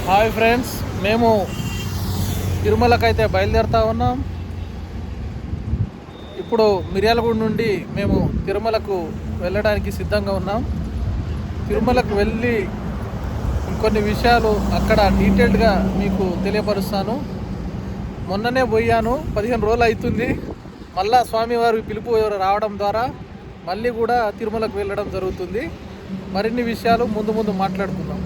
Hi friends, మేము తిరుమలకైతే బయలుదేరుతా ఉన్నాం. ఇప్పుడు మిర్యాలగూడ నుండి మేము తిరుమలకు వెళ్ళడానికి సిద్ధంగా ఉన్నాం. తిరుమలకు వెళ్ళి ఇంకొన్ని విషయాలు అక్కడ డీటెయిల్డ్గా మీకు తెలియపరుస్తాను. మొన్ననే పోయాను, 15 రోజులు అవుతుంది. మళ్ళా స్వామివారి పిలుపు రావడం ద్వారా మళ్ళీ కూడా తిరుమలకు వెళ్ళడం జరుగుతుంది. మరిన్ని విషయాలు ముందు ముందు మాట్లాడుకుందాం.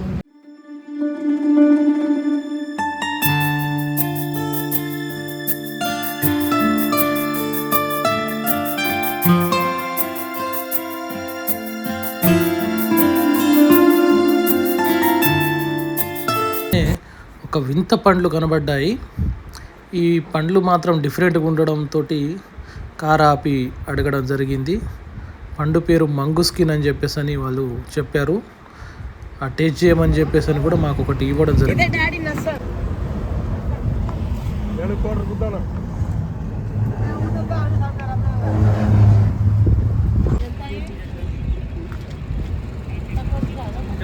ఒక వింత పండ్లు కనబడ్డాయి. ఈ పండ్లు మాత్రం డిఫరెంట్గా ఉండడంతో కార్ ఆపి అడగడం జరిగింది. పండు పేరు మంగుస్కిన్ అని చెప్పేసి అని వాళ్ళు చెప్పారు. ఆ టేస్ట్ చేయమని చెప్పేసి అని కూడా మాకు ఒకటి ఇవ్వడం జరిగింది.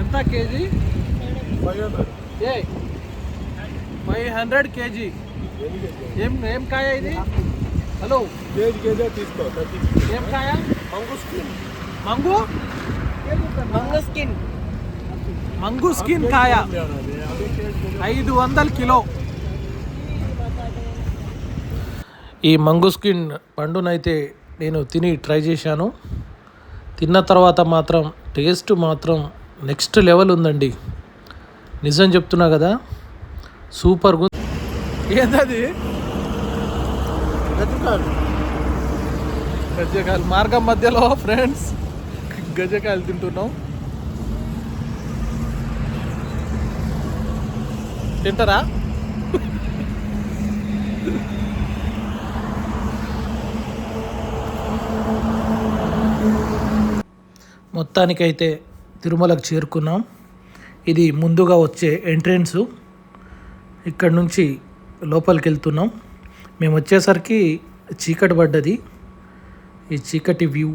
ఎంత కేజీ? 500 కేజీ. ఏం కాయ ఇది? హలో, కేజీ తీసుకో. ఏం కాయ? మంగు స్కిన్ కాయ 500 కిలో. ఈ మంగు స్కిన్ పండునైతే నేను తిని ట్రై చేశాను. తిన్న తర్వాత మాత్రం టేస్ట్ మాత్రం నెక్స్ట్ లెవెల్ ఉందండి. నిజం చెప్తున్నా కదా, సూపర్ గుంది. ఏంటది? గజ్జకాయలు మార్గం మధ్యలో ఫ్రెండ్స్ గజ్జకాయలు తింటున్నాం. తింటారా? మొత్తానికైతే తిరుమలకు చేరుకున్నాం. ఇది ముందుగా వచ్చే ఎంట్రెన్సు. ఇక్కడ నుంచి లోపలికి వెళ్తున్నాం. మేము వచ్చేసరికి చీకటి పడ్డది. ఈ చీకటి వ్యూ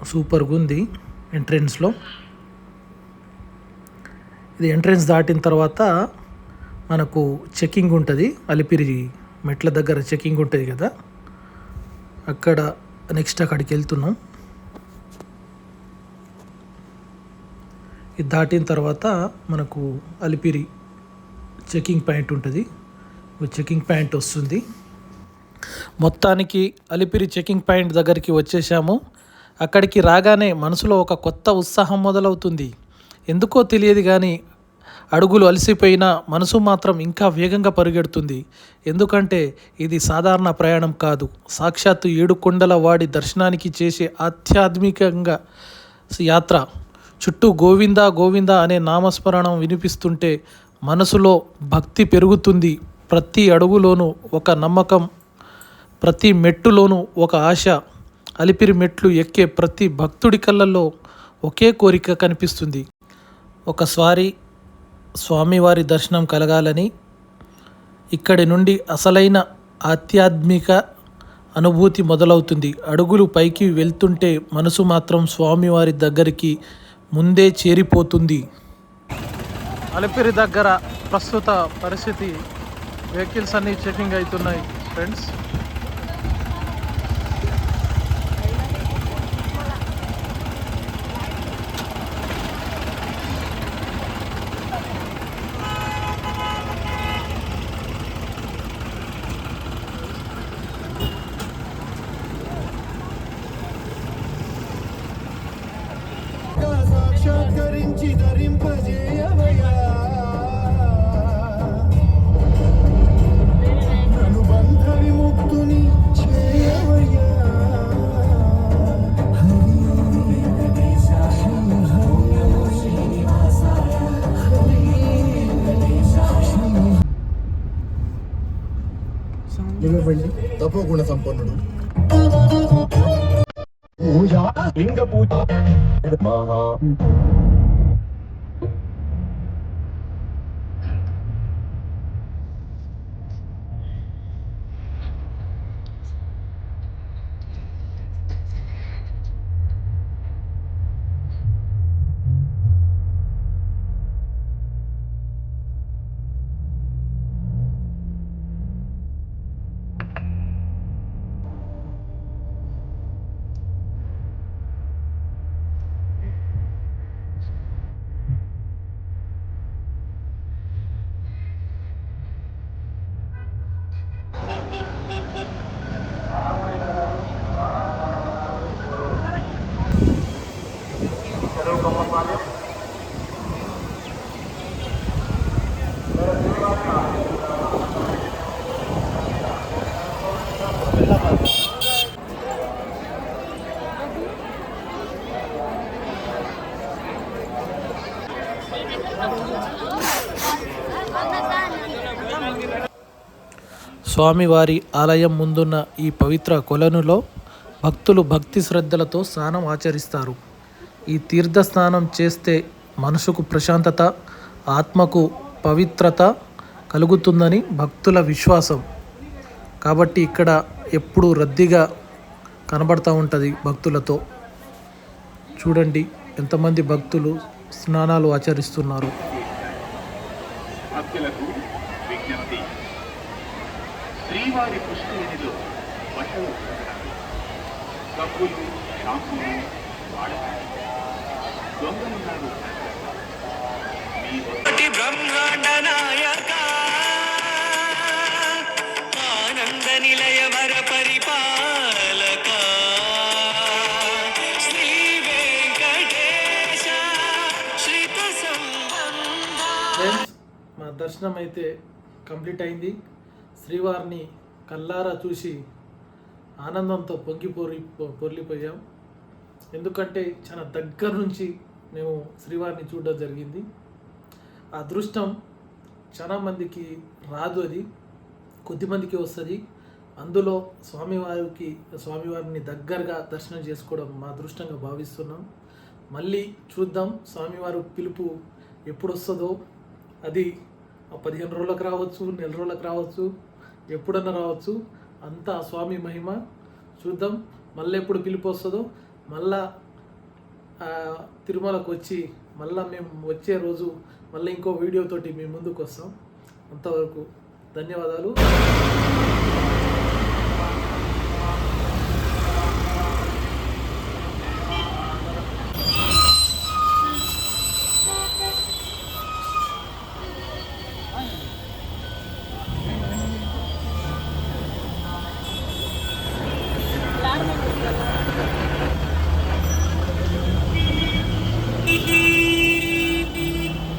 సూపర్గా ఉంది ఎంట్రెన్స్లో. ఇది ఎంట్రెన్స్ దాటిన తర్వాత మనకు చెకింగ్ ఉంటుంది. అలిపిరి మెట్ల దగ్గర చెకింగ్ ఉంటుంది కదా, అక్కడ నెక్స్ట్ అక్కడికి వెళ్తున్నాం. ఇది దాటిన తర్వాత మనకు అలిపిరి చెకింగ్ పాయింట్ ఉంటుంది. చెకింగ్ పాయింట్ వస్తుంది. మొత్తానికి అలిపిరి చెకింగ్ పాయింట్ దగ్గరికి వచ్చేసాము. అక్కడికి రాగానే మనసులో ఒక కొత్త ఉత్సాహం మొదలవుతుంది. ఎందుకో తెలియదు కానీ అడుగులు అలసిపోయినా మనసు మాత్రం ఇంకా వేగంగా పరిగెడుతుంది. ఎందుకంటే ఇది సాధారణ ప్రయాణం కాదు. సాక్షాత్తు 7 కొండల వాడి దర్శనానికి చేసే ఆధ్యాత్మికంగా యాత్ర. చుట్టూ గోవిందా గోవిందా అనే నామస్మరణం వినిపిస్తుంటే మనసులో భక్తి పెరుగుతుంది. ప్రతి అడుగులోనూ ఒక నమ్మకం, ప్రతి మెట్టులోనూ ఒక ఆశ. అలిపిరి మెట్లు ఎక్కే ప్రతి భక్తుడి కళ్ళల్లో ఒకే కోరిక కనిపిస్తుంది. ఒకసారి స్వామివారి దర్శనం కలగాలని. ఇక్కడి నుండి అసలైన ఆధ్యాత్మిక అనుభూతి మొదలవుతుంది. అడుగులు పైకి వెళ్తుంటే మనసు మాత్రం స్వామివారి దగ్గరికి ముందే చేరిపోతుంది. అలిపిరి దగ్గర ప్రస్తుత పరిస్థితి, వెహికల్స్ అన్నీ చెకింగ్ అవుతున్నాయి ఫ్రెండ్స్. సాక్షాత్కరించి ధరింపజేయవయ్యా, అనుబంధ విముక్తుని చేయవయ్యా. తపోగుణ సంపన్నుడు పూజ లింగ పూజ మహా స్వామివారి ఆలయం ముందున్న ఈ పవిత్ర కొలనులో భక్తులు భక్తి శ్రద్ధలతో స్నానం ఆచరిస్తారు. ఈ తీర్థ స్నానం చేస్తే మనసుకు ప్రశాంతత, ఆత్మకు పవిత్రత కలుగుతుందని భక్తుల విశ్వాసం. కాబట్టి ఇక్కడ ఎప్పుడూ రద్దీగా కనబడుతూ ఉంటుంది భక్తులతో. చూడండి ఎంతమంది భక్తులు స్నానాలు ఆచరిస్తున్నారు. భక్తులకు విజ్ఞప్తి. శ్రీవారి పుష్కరిణిలో బట్టలు ఉతకడం, సబ్బులు, షాంపూలు వాడకండి. దొంగలున్నారు. మీ బ్రహ్మాండ నాయక ఆనంద నిలయ వర పరిపాలక శ్రీ వెంకటేశ శ్రీత సంబంధ. ఫ్రెండ్స్, మా దర్శనం అయితే కంప్లీట్ అయింది. శ్రీవారిని కల్లారా చూసి ఆనందంతో పొర్లిపోయాం. ఎందుకంటే చాలా దగ్గర నుంచి మేము శ్రీవారిని చూడడం జరిగింది. ఆ అదృష్టం చాలా మందికి రాదు, అది కొద్దిమందికి వస్తుంది. అందులో స్వామివారిని దగ్గరగా దర్శనం చేసుకోవడం మా అదృష్టంగా భావిస్తున్నాం. మళ్ళీ చూద్దాం స్వామివారి పిలుపు ఎప్పుడు వస్తుందో. అది 15 రోజులకు రావచ్చు, నెల రోజులకు రావచ్చు, ఎప్పుడన్నా రావచ్చు. అంతా స్వామి మహిమ. చూద్దాం మళ్ళీ ఎప్పుడు పిలుపు వస్తుందో. మళ్ళా తిరుమలకు వచ్చి మళ్ళీ మేము వచ్చే రోజు మళ్ళీ ఇంకో వీడియోతోటి మీ ముందుకు వస్తాం. అంతవరకు ధన్యవాదాలు.